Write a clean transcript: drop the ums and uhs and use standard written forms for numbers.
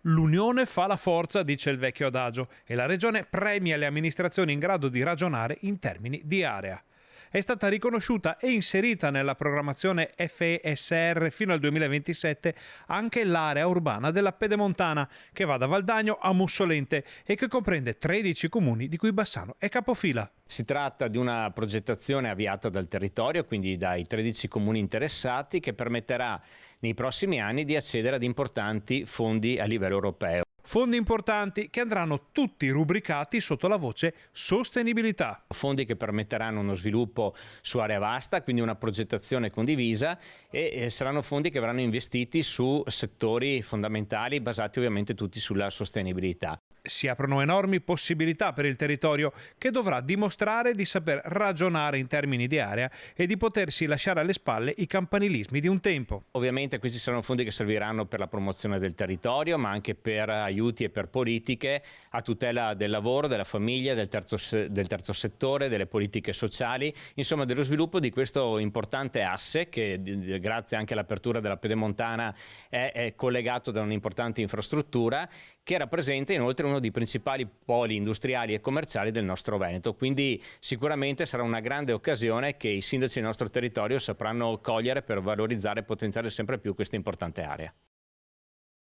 L'unione fa la forza, dice il vecchio adagio, e la Regione premia le amministrazioni in grado di ragionare in termini di area. È stata riconosciuta e inserita nella programmazione FESR fino al 2027 anche l'area urbana della Pedemontana, che va da Valdagno a Mussolente e che comprende 13 comuni, di cui Bassano è capofila. Si tratta di una progettazione avviata dal territorio, quindi dai 13 comuni interessati, che permetterà nei prossimi anni di accedere ad importanti fondi a livello europeo. Fondi importanti che andranno tutti rubricati sotto la voce sostenibilità. Fondi che permetteranno uno sviluppo su area vasta, quindi una progettazione condivisa, e saranno fondi che verranno investiti su settori fondamentali basati ovviamente tutti sulla sostenibilità. Si aprono enormi possibilità per il territorio, che dovrà dimostrare di saper ragionare in termini di area e di potersi lasciare alle spalle i campanilismi di un tempo. Ovviamente questi saranno fondi che serviranno per la promozione del territorio, ma anche per aiuti e per politiche a tutela del lavoro, della famiglia, del terzo settore, delle politiche sociali, insomma dello sviluppo di questo importante asse che grazie anche all'apertura della Pedemontana è collegato da un'importante infrastruttura che rappresenta inoltre uno dei principali poli industriali e commerciali del nostro Veneto. Quindi sicuramente sarà una grande occasione che i sindaci del nostro territorio sapranno cogliere per valorizzare e potenziare sempre più questa importante area.